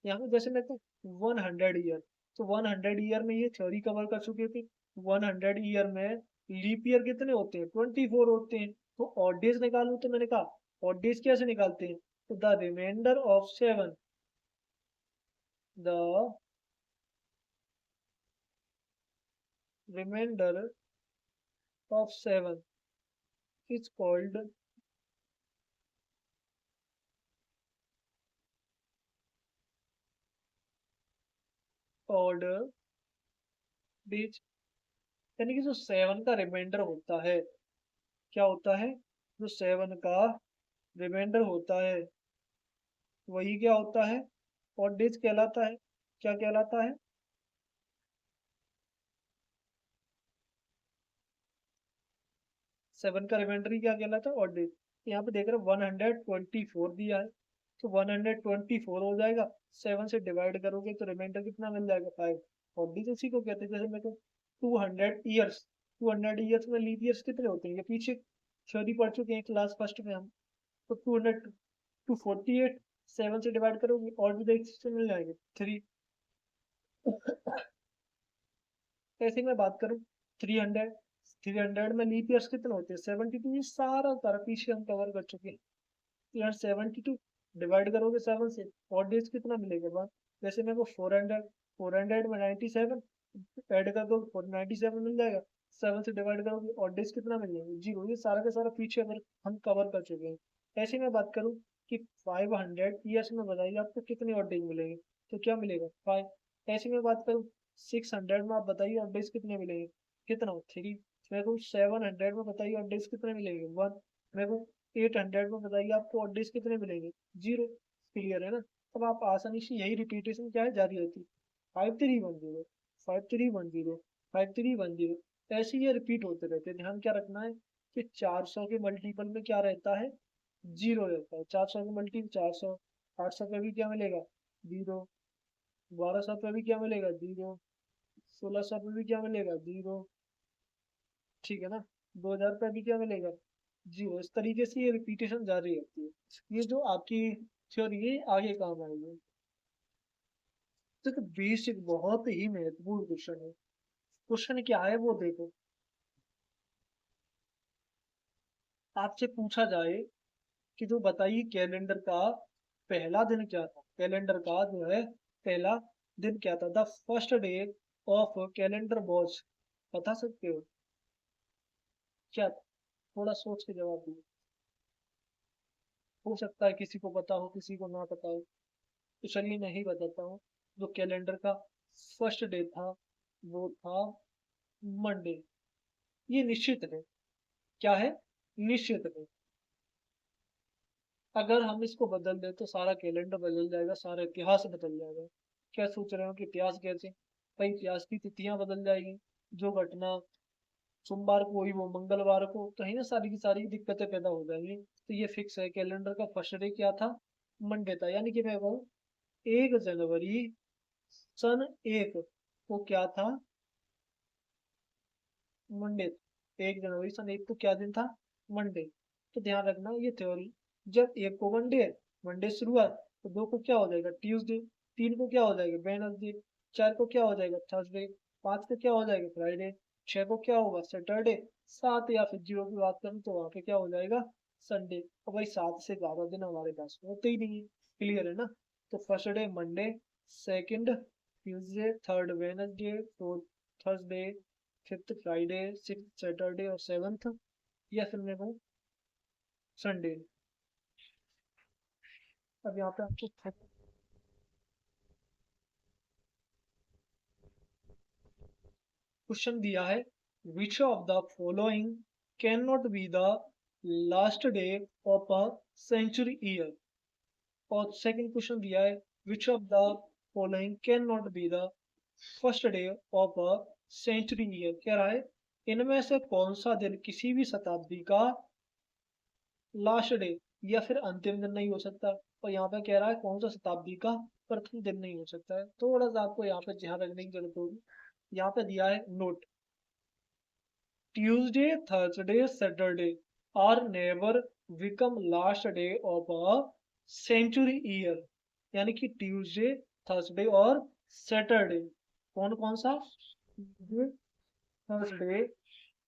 यहाँ पे जैसे मैं तो 100 ईयर, तो 100 ईयर में ये थ्योरी कवर कर चुके थे। 100 ईयर में लीप ईयर कितने होते हैं, 24 होते हैं। तो ऑड डेज निकालू, तो मैंने कहा ऑड डेज कैसे निकालते हैं, तो the remainder of 7, the remainder of 7 is called odd days. यानी कि जो 7 का रिमाइंडर होता है, क्या होता है, जो 7 का रिमाइंडर होता है वही क्या होता है, ऑड डेज कहलाता है। क्या कहलाता है, 7 का रिमाइंडर ही क्या कहलाता है, ऑड डेज। यहाँ पे देख रहे हो 124 दिया है, तो 124 हो जाएगा। 7 से डिवाइड करोगे तो रिमाइंडर कितना मिल जाएगा, 5। ऑड डेज उसी को कहते हैं। जैसे मैं 200 ईयर्स, 200 ईयर्स में लीप ईयर्स कितने होते हैं, ये पीछे थ्योरी पढ़ चुके हैं क्लास फर्स्ट में हम। तो 248, 7 से डिवाइड करोगे और भी देख से मिल जाएंगे 3। ऐसे मैं बात करूँ 300, 300 में लीप ईयर्स कितने होते हैं, 72। ये सारा सारा पीछे हम कवर कर चुके हैं। तो यार 72 डिवाइड करोगे 7 से, और डेज कितना मिलेगा बात। जैसे मेरे को 400, 400 में 97 ऐड कर दो, 497 मिल जाएगा। 7 से डिवाइड करोगे और डेज कितना मिल जाएगा, 0। ये सारा का सारा पीछे अगर हम कवर कर चुके हैं। ऐसे मैं बात करूँ कि 500 ईयर्स में बताइए आपको कितने और डेज मिलेंगे, तो क्या मिलेगा 5। ऐसे में बात करूँ 600 में, आप बताइए और डेज कितने मिलेंगे, कितना 3। मेरे को 700 में बताइए और डेज कितने मिलेंगे 1। मेरे को 800 में बताइए आपको और डेज कितने मिलेंगे, 0। क्लियर है ना। अब आप आसानी से यही रिपीटेशन क्या है जारी रहती, 5310, 5310, 5310, ऐसे ये रिपीट होते रहते हैं। ध्यान क्या रखना है कि 400 के मल्टीपल में क्या रहता है, 0 रहता है। 400 के मल्टीपल 400, 800 पे भी क्या मिलेगा, 0। 1200 पे भी क्या मिलेगा, 0। 1600 पे भी क्या मिलेगा, 0। ठीक है ना। 2000 पे भी क्या मिलेगा, 0। इस तरीके से ये रिपीटेशन जारी रहती है। ये जो आपकी थ्योरी है आगे काम आएगी। तो बेसिक बहुत ही महत्वपूर्ण क्वेश्चन है। क्वेश्चन क्या है वो देखो। आपसे पूछा जाए कि जो बताइए कैलेंडर का पहला दिन क्या था, कैलेंडर का जो है पहला दिन क्या था, the first day of calendar was, बता सकते हो क्या, थोड़ा सोच के जवाब दो। हो सकता है किसी को पता हो किसी को ना पता हो, तो चलिए मैं ही बताता हूँ। जो कैलेंडर का फर्स्ट डे था वो था मंडे। ये निश्चित है, क्या है, निश्चित है। अगर हम इसको बदल दें तो सारा कैलेंडर बदल जाएगा, सारा इतिहास बदल जाएगा। क्या सोच रहे हो कि इतिहास कैसे, भाई इतिहास की तिथियां बदल जाएगी। जो घटना सोमवार को हुई वो मंगलवार को, तो है ना, सारी की सारी दिक्कतें पैदा हो जाएंगी। तो ये फिक्स है, कैलेंडर का फर्स्ट डे क्या था, मंडे था। यानी कि मैं कहूँ 1 जनवरी सन 1 को क्या था, मंडे। 1 जनवरी सन 1 को क्या दिन था, मंडे। तो ध्यान रखना ये थ्योरी, जब 1 को मंडे है, मंडे शुरुआत, तो 2 को क्या हो जाएगा, ट्यूसडे। 3 को क्या हो जाएगा, वेडनेसडे। 4 को क्या हो जाएगा, थर्सडे। 5 को क्या हो जाएगा, फ्राइडे। 6 को क्या होगा, सैटरडे। 7 या फिर 0 की बात करूँ तो वहाँ पे क्या हो जाएगा, संडे। और भाई 7 से ज्यादा दिन हमारे पास होते ही नहीं है। क्लियर है ना। तो first day Monday, second Tuesday, third Wednesday, fourth Thursday, fifth Friday, six Saturday और सेवन्थ, या फिर मैं कहूँ संडे। अब यहाँ पे आपको क्वेश्चन दिया है, which of the following can not be the last day of a century year. और सेकंड क्वेश्चन दिया है, which of the following can not be the first day of a century year. कह रहा है इनमें से कौन सा दिन किसी भी शताब्दी का लास्ट डे या फिर अंतिम दिन नहीं हो सकता। और यहाँ पे कह रहा है कौन सा शताब्दी का प्रथम दिन नहीं हो सकता है। थोड़ा सा आपको यहाँ पे ध्यान रखने की जरूरत होगी। यहाँ पे दिया है note, Tuesday Thursday Saturday are never become last day of a century year. यानी कि ट्यूसडे, थर्सडे और सैटरडे कौन कौन सा, थर्सडे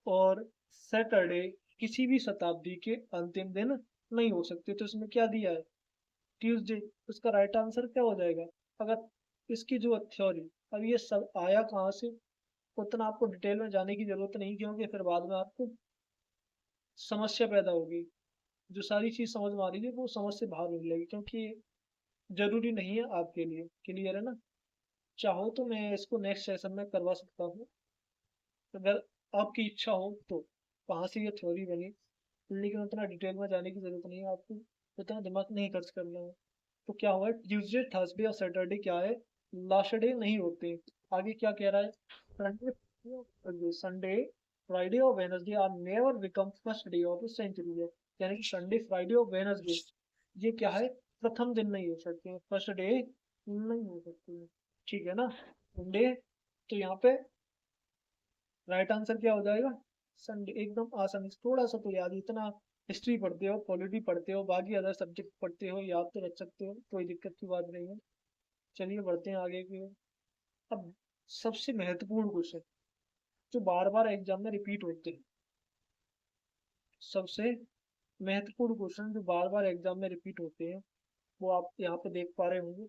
और सैटरडे किसी भी शताब्दी के अंतिम दिन नहीं हो सकते। तो इसमें क्या दिया है, ट्यूसडे। उसका राइट आंसर क्या हो जाएगा। अगर इसकी जो थ्योरी, अब ये सब आया कहाँ से, उतना आपको डिटेल में जाने की जरूरत नहीं, क्योंकि फिर बाद में आपको समस्या पैदा होगी। जो सारी चीज समझ में आ रही है वो समझ से बाहर निकलेगी, क्योंकि जरूरी नहीं है आपके लिए। क्लियर है ना। चाहो तो मैं इसको नेक्स्ट सेशन में करवा सकता हूँ, अगर आपकी इच्छा हो तो। कहाँ से ये थ्योरी बनी, लेकिन उतना डिटेल में जाने की जरूरत नहीं है आपको, उतना दिमाग नहीं खर्च करना है। तो क्या हुआ, ट्यूसडे थर्सडे और सैटरडे क्या है, लास्ट डे नहीं होते। आगे क्या कह रहा है, संडे, संडे फ्राइडे और Wednesday are never become first day of the century. यानी कि संडे, फ्राइडे और वेनसडे ये क्या है, प्रथम दिन नहीं हो सकते, फर्स्ट डे नहीं हो सकते। ठीक है ना। संडे, तो यहाँ पे राइट आंसर क्या हो जाएगा, संडे। एकदम आसानी से, थोड़ा सा तो याद, इतना हिस्ट्री पढ़ते हो, पॉलिटी पढ़ते हो, बाकी अदर सब्जेक्ट पढ़ते हो, याद तो रख सकते हो, कोई दिक्कत की बात नहीं है। चलिए बढ़ते हैं आगे की ओर। अब सबसे महत्वपूर्ण क्वेश्चन जो बार बार एग्जाम में रिपीट होते हैं, सबसे महत्वपूर्ण क्वेश्चन जो बार बार एग्जाम में रिपीट होते हैं, वो आप यहाँ पे देख पा रहे होंगे।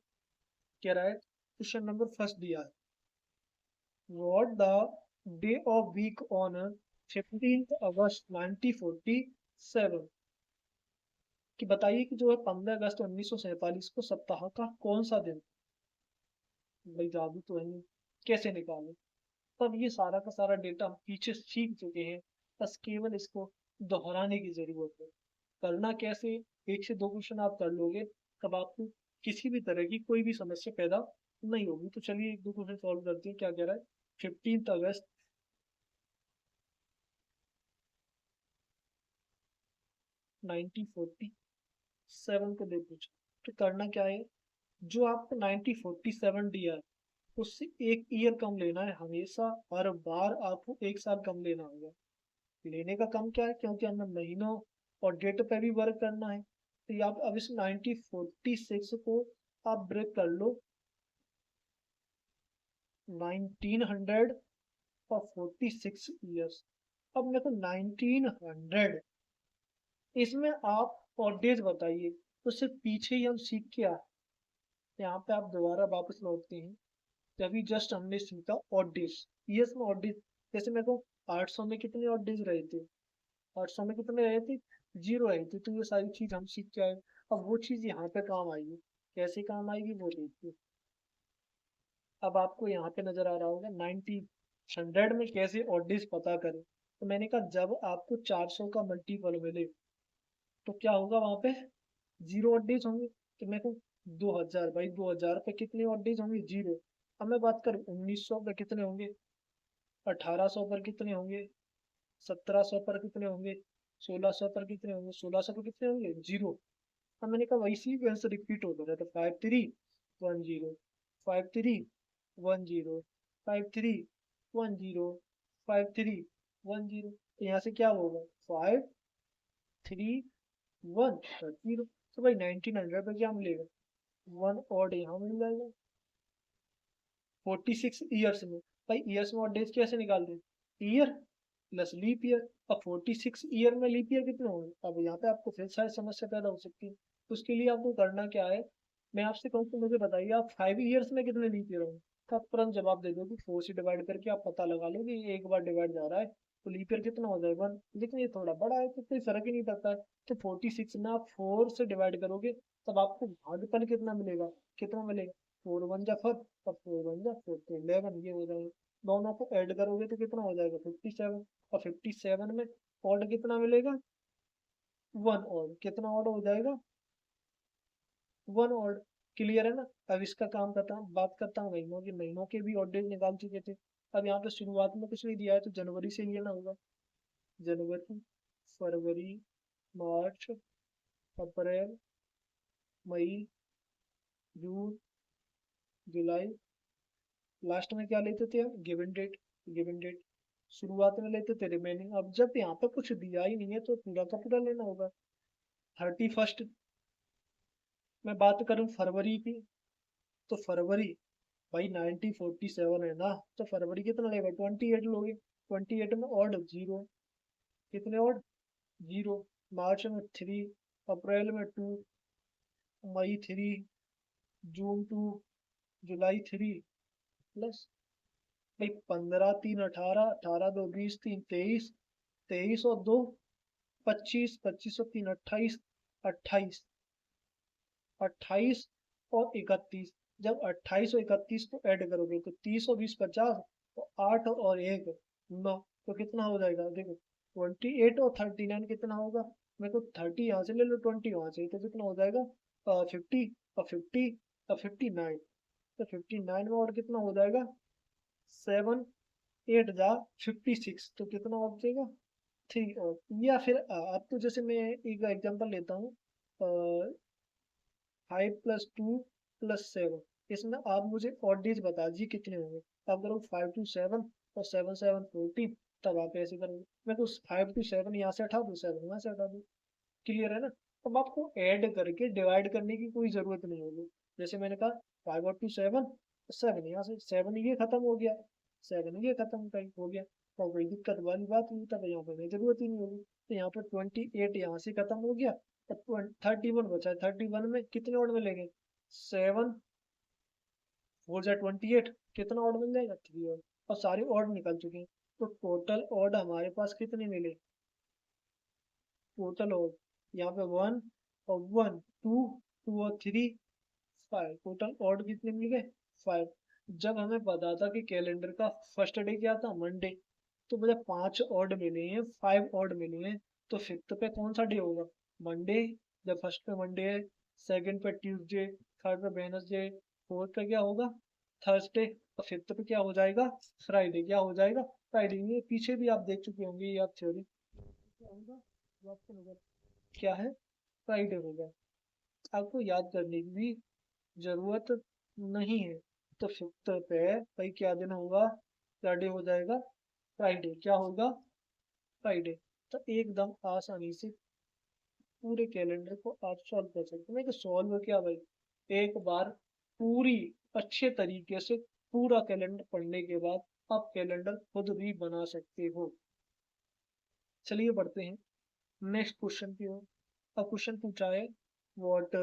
कह रहा है क्वेश्चन नंबर फर्स्ट दिया है, what the day of week on 15 August 1947। कि बताइए कि जो है 15 अगस्त 1947 को सप्ताह का कौन सा दिन। भाई जादू तो है नहीं, कैसे निकालें। तब ये सारा का सारा डेटा हम पीछे सीख चुके हैं, बस केवल इसको दोहराने की जरूरत है। करना कैसे, एक से दो क्वेश्चन आप कर लोगे, तब आपको किसी भी तरह की कोई भी समस्या पैदा नहीं होगी। तो चलिए एक दो क्वेश्चन सॉल्व करते हैं। क्या कह रहा है, 15 अगस्त 1947 को दे पूछा। तो करना क्या है, जो आपको 1947 दिया है उससे एक ईयर कम लेना है हमेशा, हर बार आपको एक साल कम लेना होगा। लेने का कम क्या है, क्योंकि हमें महीनों और डेट पे भी वर्क करना है। तो ये आप अब इस 1946 को आप ब्रेक कर लो 1946 ईयर्स। अब मेरे को 1900 इसमें आप और डेज बताइए, तो सिर्फ पीछे ही हम सीख के आए। यहाँ पे आप दोबारा वापस लौटते हैं, तभी जस्ट हमने सीखा ऑड डेज, ईयर्स में ऑड डेज। जैसे मेरे को 800 में कितने ऑड डेज रहे थे, 800 में कितने रहे थे, 0 रहे थे। तो ये सारी चीज हम सीख के आए। अब वो चीज यहाँ पे काम आएगी, कैसे काम आएगी वो देखिए। अब आपको यहाँ पे नजर आ रहा होगा 1900 में कैसे ऑड डेज पता करें। तो मैंने कहा जब आपको 400 का मल्टीपल मिले तो क्या होगा, वहां पे 0 ऑड डेज होंगे। तो मेरे को 2000, भाई 2000 पे कितने ऑड डेज होंगे, 0। अब मैं बात करूँ 1900 पे कितने होंगे, 1800 पर कितने होंगे, 1700 पर कितने होंगे, 1600 पर कितने होंगे, 1600 पर कितने होंगे, 0। अब मैंने कहा वही सीक्वेंस रिपीट होता रहता, 5310, 5310, 5310, 5310। तो यहाँ से क्या होगा, 531 तो भाई 1900 पे क्या मिलेगा, वन और यहाँ मिल जाएगा। 46 ईयर्स में, भाई ईयर्स में और डेज कैसे निकालते हैं, ईयर प्लस लीप ईयर। अब 46 ईयर में लीप ईयर कितने होंगे, अब यहाँ पे आपको फिर सारी समस्या पैदा हो सकती है। तो उसके लिए आपको करना क्या है, मैं आपसे कहूँ तो मुझे बताइए आप 5 ईयर्स में कितने लीप ईयर होंगे। तो आप तुरंत जवाब दे दो कि 4 से डिवाइड करके आप पता लगा लो कि एक बार डिवाइड जा रहा है तो लीप ईयर कितना हो जाएगा 1, लेकिन ये थोड़ा बड़ा है तो कोई फर्क ही नहीं पड़ता है। तो 46 में आप 4 से डिवाइड करोगे तब आपको भागफल कितना मिलेगा, कितना मिलेगा 4 1 जा 4 और 4 1 जा 4 तो 11 ये हो जाएगा। दोनों को ऐड करोगे तो कितना हो जाएगा 57, और 57 में ऑड कितना मिलेगा 1 ऑड, कितना ऑड हो जाएगा 1 ऑड। क्लियर है ना। अब इसका काम करता हूँ, बात करता हूँ महीनों की, महीनों के भी ऑड डेज निकाल चुके थे। अब यहाँ पे शुरुआत में कुछ नहीं दिया है तो जनवरी से ही लेना होगा। जनवरी, फरवरी, मार्च, अप्रैल, मई, जून, जुलाई, लास्ट में क्या लेते थे हम गिवन डेट, गिवन डेट। शुरुआत में लेते थे रिमेनिंग। अब जब यहाँ पे कुछ दिया ही नहीं है तो पूरा का पूरा लेना होगा। 31, मैं बात करूँ फरवरी की, तो फरवरी भाई 1947 है ना, तो फरवरी कितना लेगा 28 लोगे। 28 में ऑड 0, कितने ऑड 0। मार्च में 3, अप्रैल में 2, मई 3, जून 2, जुलाई 3, प्लस भाई 15 3 18, 18 2 20, 3 23, 23 और 2 25, 25 और 3 28, 28, 28 और 31। जब 28 और 31 को ऐड करोगे तो 30 और 20 50, तो 8 और 1 9, तो कितना हो जाएगा देखो 28 और 39 कितना होगा। मेरे को 30 यहाँ से ले लो 20 वहां से, तो कितना हो जाएगा 50 और 50 और 59। तो 59 में और कितना हो जाएगा 7 8 जा 56, तो कितना हो जाएगा 3। और या फिर अब तो जैसे मैं एक एग्जांपल लेता हूँ, 5 + 2 + 7, इसमें आप मुझे ऑड डेज बता दीजिए कितने होंगे। आप करो 5 to 7 और 7 7 14, तब आप ऐसे करोगे। मैं तो 5 to 7 यहाँ से हटा दूँ, 7 यहाँ से हटा दूँ। क्लियर है ना। अब आपको ऐड करके डिवाइड करने की कोई जरूरत नहीं होगी। जैसे मैंने कहा 5 और 2 7, 7 यहाँ से 7 ये खत्म हो गया, 7 ये खत्म हो गया, और कोई दिक्कत वाली बात नहीं, तब यहाँ पर जरूरत ही नहीं होगी। तो यहाँ पर 28 यहाँ से खत्म हो गया, तो 31 बचा है। 31 में कितने और मिलेंगे 7 4 जा 28, कितना ऑड मिल जाएगा 3 और सारे ऑड निकल चुके हैं। तो टोटल ऑड हमारे पास कितने मिले, टोटल ऑड यहाँ पे 1 और 1 2 2 और 3 5, टोटल ऑड कितने मिल गए 5। जब हमें पता था कि कैलेंडर का फर्स्ट डे क्या था मंडे, तो मुझे 5 ऑड मिले हैं, 5 ऑड मिले हैं। तो फिफ्थ पे कौन सा डे होगा मंडे, जब फर्स्ट पे मंडे है, सेकंड पे ट्यूसडे, थर्ड पे वेडनेसडे, फोर्थ पे क्या होगा थर्सडे, और फिफ्थ पे क्या हो जाएगा फ्राइडे। क्या हो जाएगा फ्राइडे। ये पीछे भी आप देख चुके होंगे, ये आप थ्योरी क्या होगा, जो आपको नजर क्या है फ्राइडे होगा। आपको याद करने की भी जरूरत नहीं है। तो फिफ्थ पे भाई क्या दिन होगा, क्या डे हो जाएगा फ्राइडे। क्या होगा फ्राइडे। तो एकदम आसानी से पूरे कैलेंडर को आप सॉल्व कर सकते हैं। तो सॉल्व क्या भाई, एक बार पूरी अच्छे तरीके से पूरा कैलेंडर पढ़ने के बाद आप कैलेंडर खुद भी बना सकते हो। चलिए बढ़ते हैं नेक्स्ट क्वेश्चन की ओर। अब क्वेश्चन पूछा है what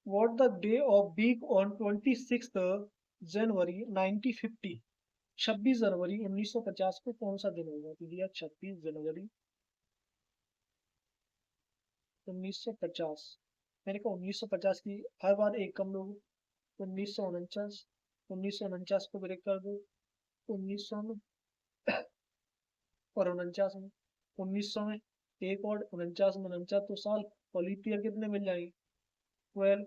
what the day of week on 26 जनवरी 1950। 26 जनवरी 1950 को कौन सा दिन होगा, तो दिया 26 जनवरी 1950। मैंने कहा 1950 की हर बार एक कम लोग 1949, 1949 को ब्रेक कर दो 1900 में, और 49 में, 1900 में एक और 49 में 49 तो साल, और लीप ईयर कितने मिल जाएंगे 12।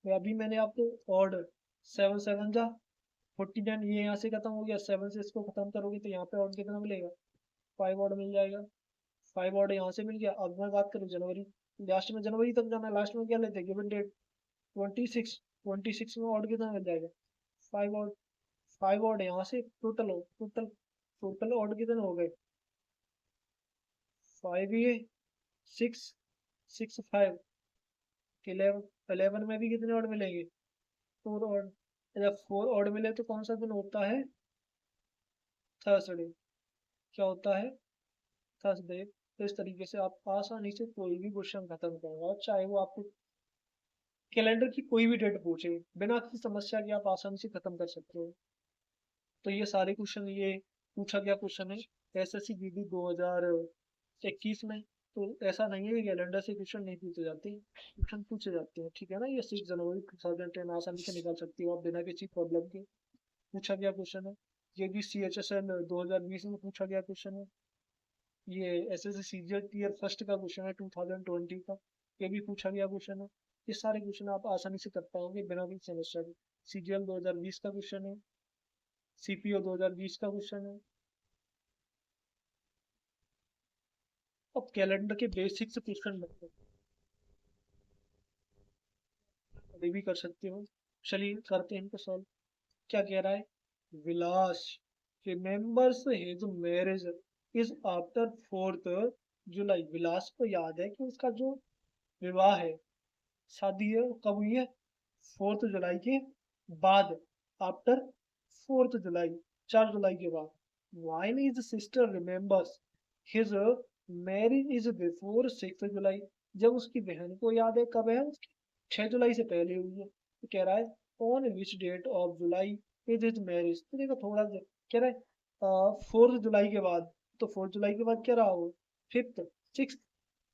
अभी मैंने आपको ऑर्डर 7 7 जा 49, ये यहाँ से खत्म हो गया, 7 से इसको खत्म करोगे तो यहाँ पे ऑर्डर कितना मिलेगा 5 ऑर्डर मिल जाएगा। 5 ऑर्डर यहाँ से मिल गया। अब मैं बात करूँ जनवरी, लास्ट में जनवरी तक जाना है, लास्ट में क्या लेते हैं गिवन डेट 26, 26 में ऑर्डर कितना मिल जाएगा 5 ऑर्डर। 5 ऑर्डर यहाँ से टोटल हो, टोटल ऑर्डर कितने हो गए 5 ये 6 6 5 11, 11 में भी कितने ऑर्डर मिलेंगे 4 ऑर्डर। जब 4 ऑर्डर मिले तो कौन सा दिन होता है थर्सडे। क्या होता है थर्सडे। तो इस तरीके से आप आसानी से कोई भी क्वेश्चन खत्म करोगे, और चाहे वो आपको कैलेंडर की कोई भी डेट पूछे, बिना किसी समस्या के आप आसानी से खत्म कर सकते हो। तो ये सारे क्वेश्चन ये पूछा गया क्वेश्चन है एसएससी जीडी 2021 में। तो ऐसा नहीं है कि कैलेंडर से क्वेश्चन नहीं पूछे जाते, क्वेश्चन पूछे जाते हैं, ठीक है ना। ये 6 जनवरी 2010 आसानी से निकाल सकती हो आप बिना किसी प्रॉब्लम के। पूछा गया क्वेश्चन है। ये भी CHSL 2020 में पूछा गया क्वेश्चन है। ये SSC सीजीएल टीयर फर्स्ट का क्वेश्चन है 2020 का, ये भी पूछा गया क्वेश्चन है। ये सारे क्वेश्चन आप आसानी से कर पाओगे बिना किसी समस्या के। CGL 2020 का क्वेश्चन है, CPO 2020 का क्वेश्चन है। अब कैलेंडर के बेसिक से क्वेश्चन बनते हैं, अभी भी कर सकते हो। चलिए करते हैं इनको सॉल्व। क्या कह रहा है? Vilas remembers his marriage is after 4th July. Vilas को याद है कि उसका जो विवाह है, शादी है, वो कब हुई है? 4th जुलाई के बाद, आफ्टर 4th जुलाई, 4 जुलाई के बाद। Wine is sister remembers his marriage is before 6th जुलाई। जब उसकी बहन को याद है, कब है उसकी? 6 जुलाई से पहले हुई है। तो कह रहा है on which date of July is his marriage. तो देखो थोड़ा कह रहा है 4th जुलाई के बाद। तो 4th जुलाई के बाद क्या रहा वो? 5th, 6th।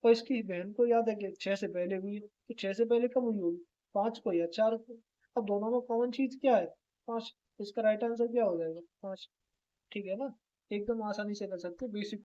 और इसकी बहन को याद है कि 6 से पहले हुई है, तो 6 से पहले कब हुई होगी? 5 को या 4 को। अब दोनों में कॉमन चीज क्या है? 5। इसका राइट आंसर क्या हो जाएगा? 5। ठीक है ना। एकदम आसानी से कर सकते बेसिक